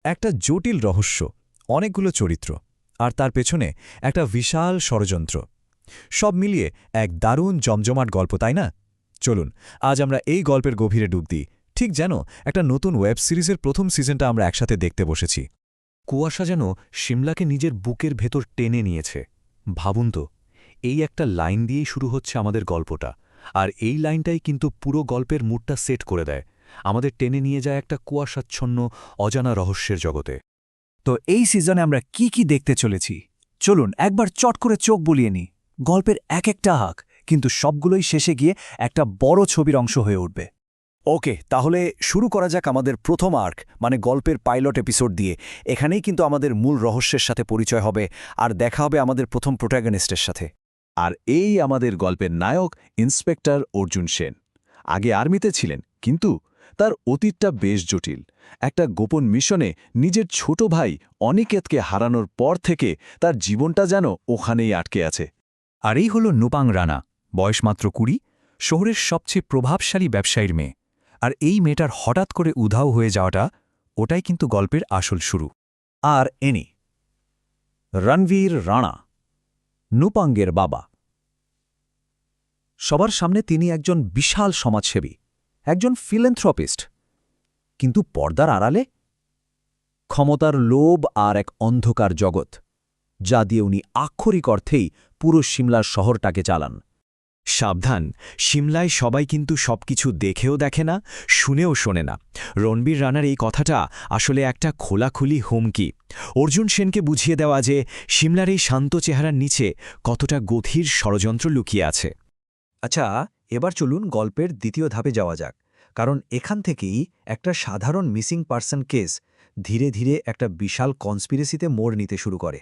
একটা জটিল রহস্য, অনেকগুলো চরিত্র, আর তার পেছনে একটা বিশাল ষড়যন্ত্র। সব মিলিয়ে এক দারুণ জমজমাট গল্প, তাই না? চলুন আজ আমরা এই গল্পের গভীরে ডুব দিই, ঠিক যেন একটা নতুন ওয়েব সিরিজের প্রথম সিজনটা আমরা একসাথে দেখতে বসেছি। কুয়াশা যেন সিমলাকে নিজের বুকের ভেতর টেনে নিয়েছে। ভাবুন তো, এই একটা লাইন দিয়েই শুরু হচ্ছে আমাদের গল্পটা, আর এই লাইনটাই কিন্তু পুরো গল্পের মুডটা সেট করে দেয়, আমাদের টেনে নিয়ে যায় একটা কুয়াশাচ্ছন্ন অজানা রহস্যের জগতে। তো এই সিজনে আমরা কি কি দেখতে চলেছি চলুন একবার চট করে চোখ বুলিয়ে নিই। গল্পের এক একটা হাক কিন্তু সবগুলোই শেষে গিয়ে একটা বড় ছবির অংশ হয়ে উঠবে। ওকে, তাহলে শুরু করা যাক আমাদের প্রথম আর্ক, মানে গল্পের পাইলট এপিসোড দিয়ে। এখানেই কিন্তু আমাদের মূল রহস্যের সাথে পরিচয় হবে, আর দেখা হবে আমাদের প্রথম প্রোটাগনিস্টের সাথে। আর এই আমাদের গল্পের নায়ক ইন্সপেক্টর অর্জুন সেন। আগে আর্মিতে ছিলেন, কিন্তু তার অতীতটা বেশ জটিল। একটা গোপন মিশনে নিজের ছোট ভাই অনিকেতকে হারানোর পর থেকে তার জীবনটা যেন ওখানেই আটকে আছে। আর এই হল নুপাং রানা, বয়স মাত্র 20, শহরের সবচেয়ে প্রভাবশালী ব্যবসায়ীর মেয়ে। আর এই মেয়েটার হঠাৎ করে উধাও হয়ে যাওয়াটা, ওটাই কিন্তু গল্পের আসল শুরু। আর এনি রণবীর রাণা, নুপাঙ্গের বাবা। সবার সামনে তিনি একজন বিশাল সমাজসেবী, একজন ফিলেন্থ্রপিস্ট, কিন্তু পর্দার আড়ালে ক্ষমতার লোভ আর এক অন্ধকার জগৎ, যা দিয়ে উনি আক্ষরিক অর্থেই পুরো সিমলার শহরটাকে চালান। সাবধান, সিমলায় সবাই কিন্তু সবকিছু দেখেও দেখে না, শুনেও শোনে না। রণবীর রানার এই কথাটা আসলে একটা খোলাখুলি হুমকি, অর্জুন সেনকে বুঝিয়ে দেওয়া যে সিমলার এই শান্ত চেহারার নিচে কতটা গভীর ষড়যন্ত্র লুকিয়ে আছে। আচ্ছা, এবার চলুন গল্পের দ্বিতীয় ধাপে যাওয়া যাক, কারণ এখান থেকেই একটা সাধারণ মিসিং পারসন কেস ধীরে ধীরে একটা বিশাল কনস্পিরেসিতে মোড় নিতে শুরু করে।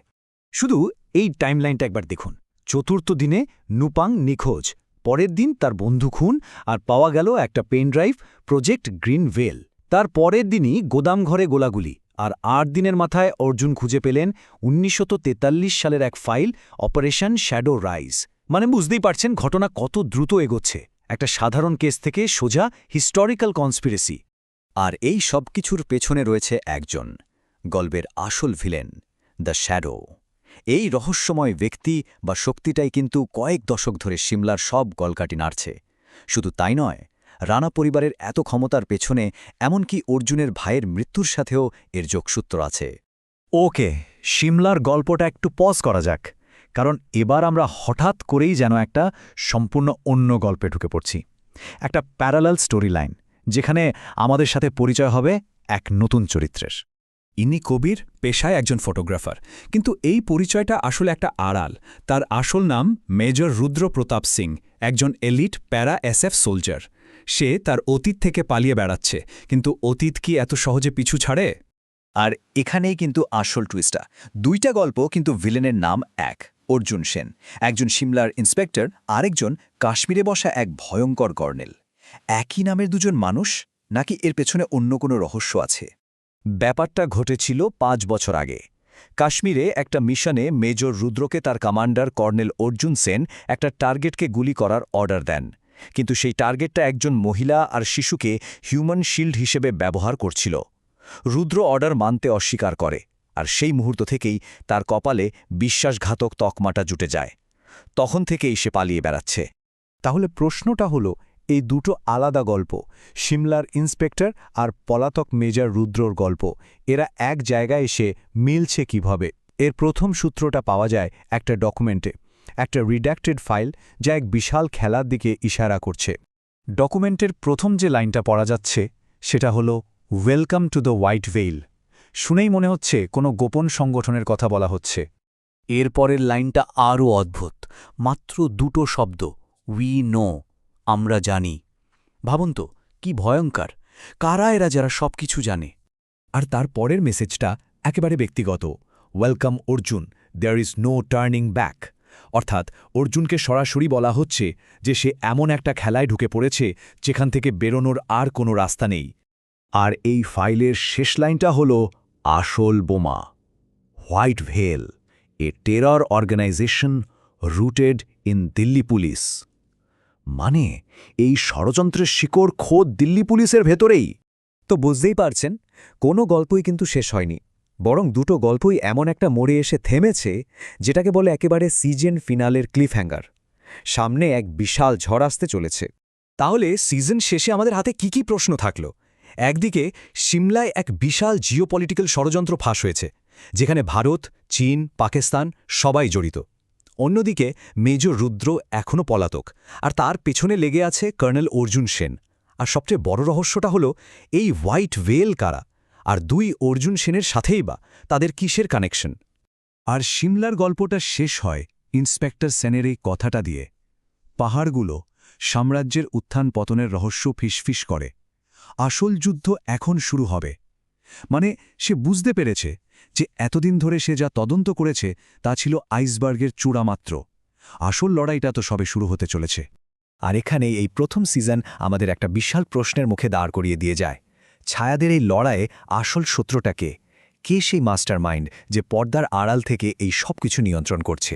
শুধু এই টাইমলাইনটা একবার দেখুন। চতুর্থ দিনে নুপাং নিখোঁজ, পরের দিন তার বন্ধু খুন, আর পাওয়া গেল একটা পেন ড্রাইভ, প্রজেক্ট গ্রিন ভেল। তার পরের দিনই গোদামঘরে গোলাগুলি, আর 8 দিনের মাথায় অর্জুন খুঁজে পেলেন 1943 সালের এক ফাইল, অপারেশন শ্যাডো রাইজ। মানে বুঝতেই পারছেন ঘটনা কত দ্রুত এগোচ্ছে, একটা সাধারণ কেস থেকে সোজা হিস্টোরিক্যাল কনস্পিরেসি। আর এই সব কিছুর পেছনে রয়েছে একজন, গল্পের আসল ভিলেন, দ্য শ্যাডো। এই রহস্যময় ব্যক্তি বা শক্তিটাই কিন্তু কয়েক দশক ধরে সিমলার সব গলকাটি নাড়ছে। শুধু তাই নয়, রানা পরিবারের এত ক্ষমতার পেছনে এমনকি অর্জুনের ভাইয়ের মৃত্যুর সাথেও এর যোগসূত্র আছে। ওকে, সিমলার গল্পটা একটু পজ করা যাক, কারণ এবার আমরা হঠাৎ করেই যেন একটা সম্পূর্ণ অন্য গল্পে ঢুকে পড়ছি। একটা প্যারালাল স্টোরি লাইন, যেখানে আমাদের সাথে পরিচয় হবে এক নতুন চরিত্রের। ইনি কবির, পেশায় একজন ফটোগ্রাফার, কিন্তু এই পরিচয়টা আসলে একটা আড়াল। তার আসল নাম মেজর রুদ্র প্রতাপ সিং, একজন এলিট প্যারা SF সোলজার। সে তার অতীত থেকে পালিয়ে বেড়াচ্ছে, কিন্তু অতীত কি এত সহজে পিছু ছাড়ে? আর এখানেই কিন্তু আসল টুইস্টটা। দুইটা গল্প, কিন্তু ভিলেনের নাম এক, অর্জুন সেন, একজন সিমলার ইন্সপেক্টর, আরেকজন কাশ্মীরে বসা এক ভয়ঙ্কর কর্নেল। একই নামের দুজন মানুষ, নাকি এর পেছনে অন্য কোনো রহস্য আছে? ব্যাপারটা ঘটেছিল 5 বছর আগে। কাশ্মীরে একটা মিশনে মেজর রুদ্রকে তার কমান্ডার কর্নেল অর্জুন সেন একটা টার্গেটকে গুলি করার অর্ডার দেন, কিন্তু সেই টার্গেটটা একজন মহিলা আর শিশুকে হিউম্যান শিল্ড হিসেবে ব্যবহার করছিল। রুদ্র অর্ডার মানতে অস্বীকার করে, আর সেই মুহূর্ত থেকেই তার কপালে বিশ্বাসঘাতক তকমাটা জুটে যায়। তখন থেকেই সে পালিয়ে বেড়াচ্ছে। তাহলে প্রশ্নটা হলো, এই দুটো আলাদা গল্প, সিমলার ইন্সপেক্টর আর পলাতক মেজর রুদ্রর গল্প, এরা এক জায়গায় এসে মিলছে কিভাবে? এর প্রথম সূত্রটা পাওয়া যায় একটা ডকুমেন্টে, একটা রিডাক্টেড ফাইল, যা এক বিশাল খেলার দিকে ইশারা করছে। ডকুমেন্টের প্রথম যে লাইনটা পড়া যাচ্ছে সেটা হলো welcome to the white veil. শুনেই মনে হচ্ছে কোনো গোপন সংগঠনের কথা বলা হচ্ছে। এরপরের লাইনটা আরও অদ্ভুত, মাত্র দুটো শব্দ, উই নো, আমরা জানি। ভাবুন তো, কি ভয়ঙ্কর! কারা এরা যারা সব কিছু জানে? আর তার পরের মেসেজটা একেবারে ব্যক্তিগত, welcome Arjun, there is no turning back. অর্থাৎ অর্জুনকে সরাসরি বলা হচ্ছে যে সে এমন একটা খেলায় ঢুকে পড়েছে যেখান থেকে বেরোনোর আর কোনো রাস্তা নেই। আর এই ফাইলের শেষ লাইনটা হলো আসল বোমা, white veil, a terror organisation rooted in Delhi police. মানে এই ষড়যন্ত্রের শিকড় খোদ দিল্লি পুলিশের ভেতরেই। তো বুঝতেই পারছেন, কোনো গল্পই কিন্তু শেষ হয়নি, বরং দুটো গল্পই এমন একটা মোড়ে এসে থেমেছে যেটাকে বলে একেবারে সিজন ফিনালের ক্লিফহ্যাঙ্গার। সামনে এক বিশাল ঝড় আসতে চলেছে। তাহলে সিজন শেষে আমাদের হাতে কি প্রশ্ন থাকল? একদিকে সিমলায় এক বিশাল জিওপলিটিক্যাল ষড়যন্ত্র ফাঁস হয়েছে, যেখানে ভারত, চীন, পাকিস্তান সবাই জড়িত। অন্যদিকে মেজর রুদ্র এখনও পলাতক, আর তার পেছনে লেগে আছে কর্নেল অর্জুন সেন। আর সবচেয়ে বড় রহস্যটা হলো এই হোয়াইট ভেল কারা, আর অর্জুন সেনের সাথেই বা তাদের কিসের কানেকশন? আর সিমলার গল্পটা শেষ হয় ইন্সপেক্টর সেনের এই কথাটা দিয়ে। পাহাড়গুলো সাম্রাজ্যের উত্থান পতনের রহস্য ফিসফিস করে। আসল যুদ্ধ এখন শুরু হবে। মানে সে বুঝতে পেরেছে যে এতদিন ধরে সে যা তদন্ত করেছে তা ছিল আইসবার্গের চূড়া মাত্র। আসল লড়াইটা তো সবে শুরু হতে চলেছে। আর এখানেই এই প্রথম সিজন আমাদের একটা বিশাল প্রশ্নের মুখে দাঁড় করিয়ে দিয়ে যায়। ছায়াদের এই লড়াইয়ে আসল শত্রুটা কে? কে সেই মাস্টার মাইন্ড যে পর্দার আড়াল থেকে এই সব কিছু নিয়ন্ত্রণ করছে?